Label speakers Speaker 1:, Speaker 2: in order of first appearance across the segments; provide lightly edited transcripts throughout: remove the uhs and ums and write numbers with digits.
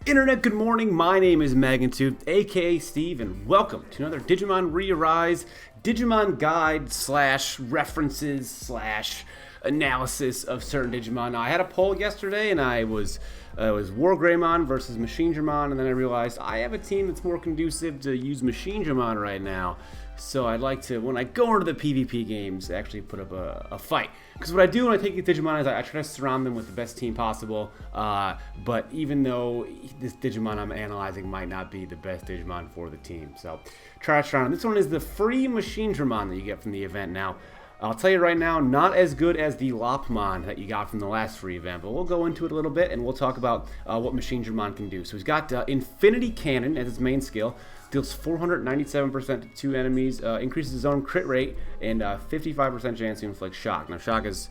Speaker 1: Internet, good morning. My name is Magnitude, aka Steve, and welcome to another Digimon ReArise Digimon guide slash references slash analysis of certain Digimon. Now, I had a poll yesterday, and it was Wargreymon versus Machinedramon, and then I realized I have a team that's more conducive to use Machinedramon right now. So I'd like to, when I go into the PvP games, actually put up a fight. Because what I do when I take these Digimon is I try to surround them with the best team possible. But even though this Digimon I'm analyzing might not be the best Digimon for the team. So try to surround them. This one is the free Machinedramon that you get from the event. Now, I'll tell you right now, not as good as the Alphamon that you got from the last free event, but we'll go into it a little bit and we'll talk about what Machinedramon can do. So he's got Infinity Cannon as his main skill, deals 497% to 2 enemies, increases his own crit rate, and 55% chance to inflict shock. Now shock is,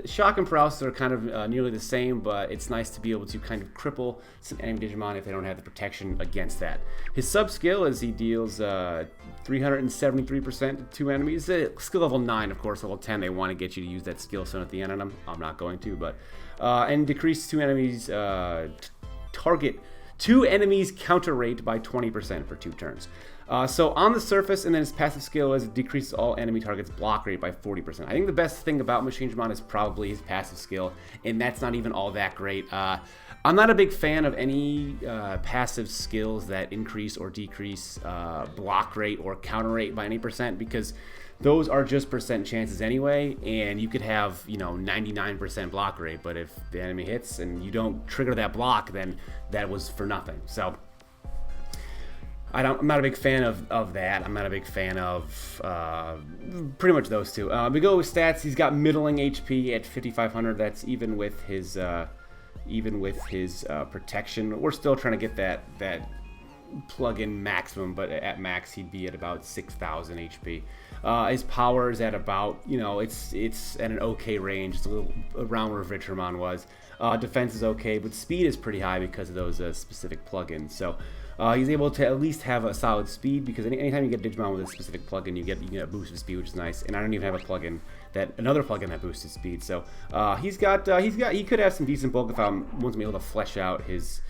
Speaker 1: shock and paralysis are kind of nearly the same, but it's nice to be able to kind of cripple some enemy Digimon if they don't have the protection against that. His sub skill is he deals 373% to 2 enemies. Skill level 9, of course. Level 10, they want to get you to use that skill stone at the end of them. I'm not going to, but and decrease 2 enemies target 2 enemies counter rate by 20% for 2 turns. So on the surface, and then his passive skill is it decreases all enemy targets block rate by 40%. I think the best thing about Machinedramon is probably his passive skill, and that's not even all that great. I'm not a big fan of any passive skills that increase or decrease block rate or counter rate by any percent, because those are just percent chances anyway, and you could have, 99% block rate, but if the enemy hits and you don't trigger that block, then that was for nothing. So I'm not a big fan of that. I'm not a big fan of pretty much those two. We go with stats. He's got middling HP at 5,500. That's even with his protection. We're still trying to get that plug-in maximum, but at max he'd be at about 6,000 HP. His power is at about, it's at an okay range. It's a little around where Vitramon was. Defense is okay, but speed is pretty high because of those specific plugins. So he's able to at least have a solid speed, because anytime you get Digimon with a specific plugin, you get a boost of speed, which is nice. And I don't even have another plugin that boosts his speed. So he could have some decent bulk if I want to be able to flesh out his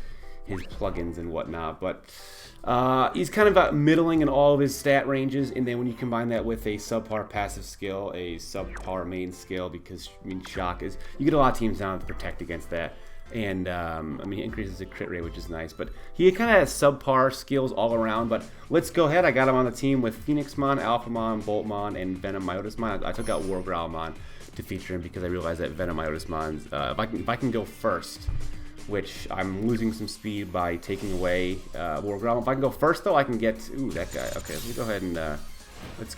Speaker 1: plugins and whatnot, but he's kind of about middling in all of his stat ranges, and then when you combine that with a subpar passive skill, a subpar main skill, because shock is, you get a lot of teams down to protect against that, and he increases the crit rate, which is nice, but he kind of has subpar skills all around. But let's go ahead. I got him on the team with Phoenixmon, Alphamon, Boltmon, and VenomMyotismon. I took out Wargreymon to feature him because I realized that VenomMyotismon's, if I can go first, which I'm losing some speed by taking away Wargreymon. If I can go first, though, I can get... Ooh, that guy. Okay, let's go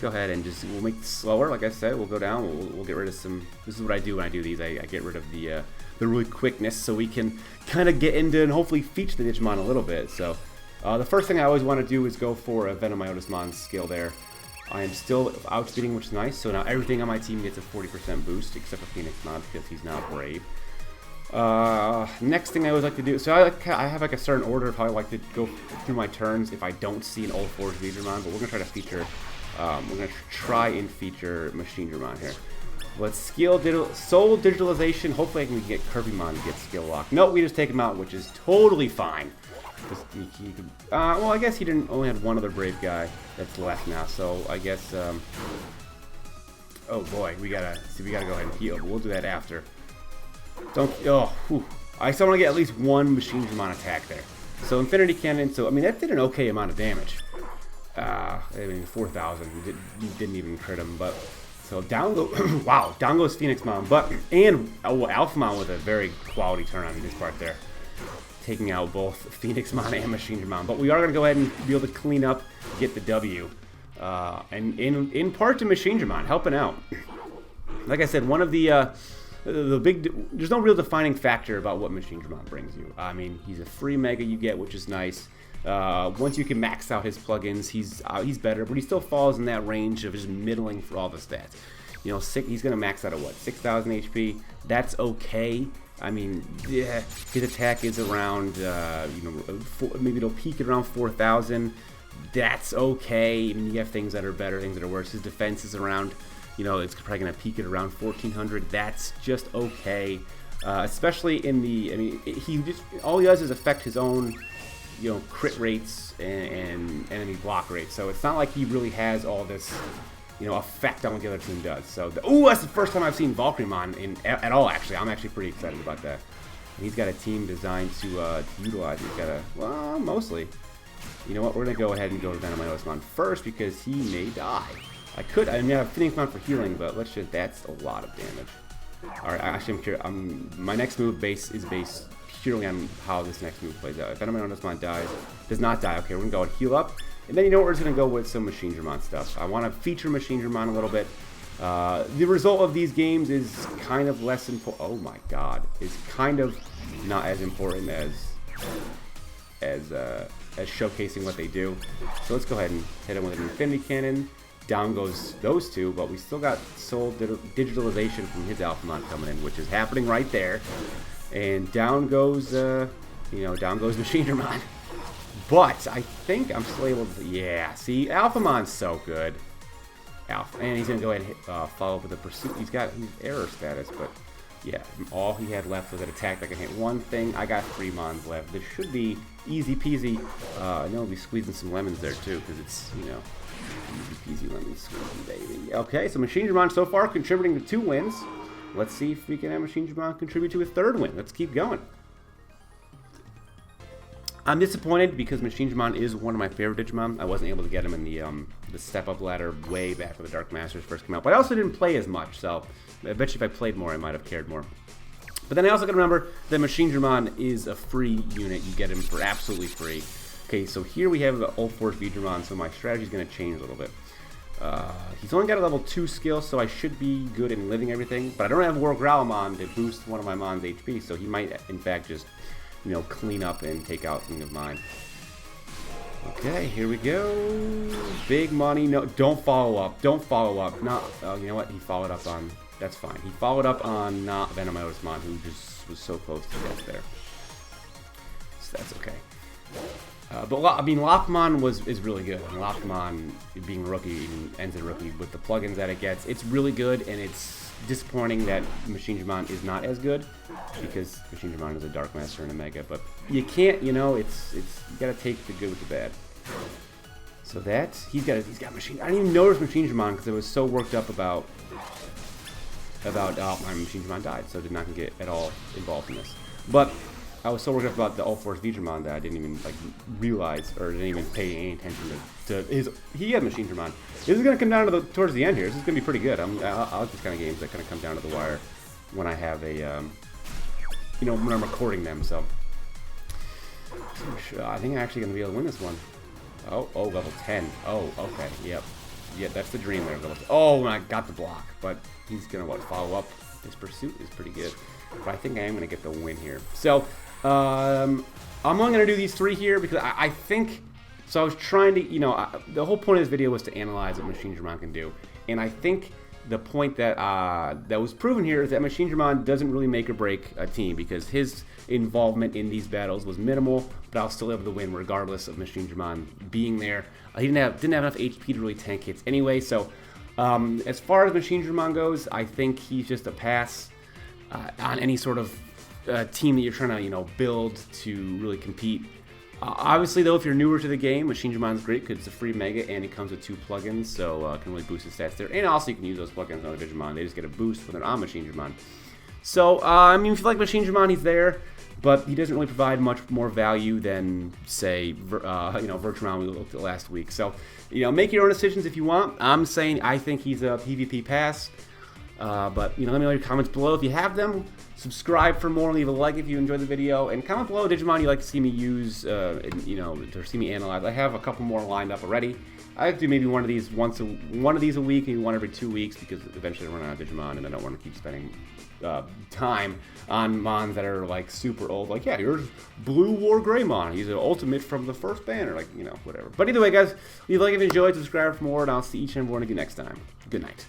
Speaker 1: ahead and we'll make this slower. Like I said, we'll go down. We'll get rid of some... This is what I do when I do these. I get rid of the really quickness, so we can kind of get into and hopefully feature the Digimon a little bit. So the first thing I always want to do is go for a VenomMyotismon skill there. I am still outspeeding, which is nice. So now everything on my team gets a 40% boost, except for Phoenixmon, because he's now Brave. Next thing I always like to do, so I have like a certain order of how I like to go through my turns if I don't see an old Forge Digimon, but we're gonna try to feature, Machinedramon here. Let's Soul Digitalization. Hopefully I can get Kirby-mon to get skill lock. No, we just take him out, which is totally fine. Well, I guess he only had one other Brave guy that's left now, so I guess, oh boy, we gotta go ahead and heal, but we'll do that after. I still want to get at least one Machinedramon attack there. So Infinity Cannon, that did an okay amount of damage. 4,000, you didn't even crit him, but... So down goes, wow, down goes Phoenixmon, Alphamon with a very quality turn on his part there. Taking out both Phoenixmon and Machinedramon, but we are going to go ahead and be able to clean up, get the W. And in part to Machinedramon, helping out. Like I said, one of there's no real defining factor about what Machinedramon brings you. He's a free Mega you get, which is nice. Once you can max out his plugins, he's better, but he still falls in that range of just middling for all the stats. He's gonna max out at what, 6,000 HP? That's okay. Yeah, his attack is around, maybe it'll peak at around 4,000. That's okay. You have things that are better, things that are worse. His defense is around, it's probably gonna peak at around 1,400. That's just okay. especially in the. I mean, he just all he does is affect his own, crit rates and enemy block rates. So it's not like he really has all this, effect on what the other team does. So that's the first time I've seen Valkyremon at all. Actually, I'm actually pretty excited about that. And he's got a team designed to utilize. He's got mostly. You know what? We're gonna go ahead and go to VenomMyotismon first because he may die. I have Phoenixmon for healing, but that's a lot of damage. Alright, actually I'm curious. My next move is based purely on how this next move plays out. If VenomMyotismon does not die, okay, we're gonna go and heal up. And then you know what, we're just gonna go with some Machinedramon stuff. I wanna feature Machinedramon a little bit. The result of these games is kind of less important. Oh my god. It's kind of not as important as showcasing what they do. So let's go ahead and hit him with an Infinity Cannon. Down goes those two, but we still got soul digitalization from his Alphamon coming in, which is happening right there. And down goes, down goes Machinedramon. But I think I'm still able to, yeah, see, Alphamon's so good. And he's going to go ahead and follow up with a Pursuit. He's error status, but yeah, all he had left was an attack that can hit one thing. I got 3 Mons left. This should be easy peasy. I know I'll be squeezing some lemons there too, because it's, easy peasy lemon squeezy, baby. Okay, so Machinedramon so far contributing to 2 wins. Let's see if we can have Machinedramon contribute to a 3rd win. Let's keep going. I'm disappointed because Machinedramon is one of my favorite Digimon. I wasn't able to get him in the step-up ladder way back when the Dark Masters first came out. But I also didn't play as much, so I bet you if I played more, I might have cared more. But then I also got to remember that Machinedramon is a free unit. You get him for absolutely free. Okay, so here we have Ulforce Veedramon, so my strategy is going to change a little bit. He's only got a level 2 skill, so I should be good in living everything. But I don't have World Growlmon to boost one of my Mon's HP, so he might, in fact, just clean up and take out something of mine. Okay, here we go. Big money. No, don't follow up. Don't follow up. Not. Oh, you know what? He followed up on. That's fine. He followed up on not VenomMyotismon, who just was so close to death there. So that's okay. But I mean, Alphamon is really good. And Alphamon, being a rookie, even ends as a rookie with the plugins that it gets, it's really good, and it's disappointing that Machinedramon is not as good because Machinedramon is a Dark Master and a Mega, but you can't, you gotta take the good with the bad. So he's got Machine. I didn't even notice Machinedramon because I was so worked up about my Machinedramon died, so I did not get at all involved in this. But I was so worked up about the Ulforce Veedramon that I didn't even realize or didn't even pay any attention to his. He had Machinedramon. This is gonna come down to towards the end here. This is gonna be pretty good. I like these kind of games that kind of come down to the wire when I have a, when I'm recording them. So I think I'm actually gonna be able to win this one. Oh, level 10. Oh, okay, yep. Yeah, that's the dream there. Oh, and I got the block, but he's gonna follow up. His Pursuit is pretty good, but I think I am gonna get the win here. So I'm only gonna do these 3 here because I think. So I was trying to, the whole point of this video was to analyze what Machinedramon can do, and I think the point that that was proven here is that Machinedramon doesn't really make or break a team because his involvement in these battles was minimal, but I was still able to win regardless of Machinedramon being there. He didn't have enough HP to really tank hits anyway. So as far as Machinedramon goes, I think he's just a pass on any sort of team that you're trying to build to really compete. Obviously, though, if you're newer to the game, Machinedramon is great because it's a free Mega and it comes with 2 plugins, so it can really boost his stats there. And also, you can use those plugins on other Digimon. They just get a boost when they're on Machinedramon. So, I mean, if you like Machinedramon, he's there, but he doesn't really provide much more value than, say, Virtuemon we looked at last week. So, make your own decisions if you want. I'm saying I think he's a PvP pass. But let me know your comments below if you have them. Subscribe for more. Leave a like if you enjoyed the video, and comment below Digimon you'd like to see me use, or see me analyze. I have a couple more lined up already. I have to do maybe one of these a week, maybe one every 2 weeks, because eventually I run out of Digimon, and I don't want to keep spending time on Mons that are super old. Here's Blue War Greymon. He's an ultimate from the first banner, whatever. But either way, guys, leave a like if you enjoyed, subscribe for more, and I'll see each and every one of you next time. Good night.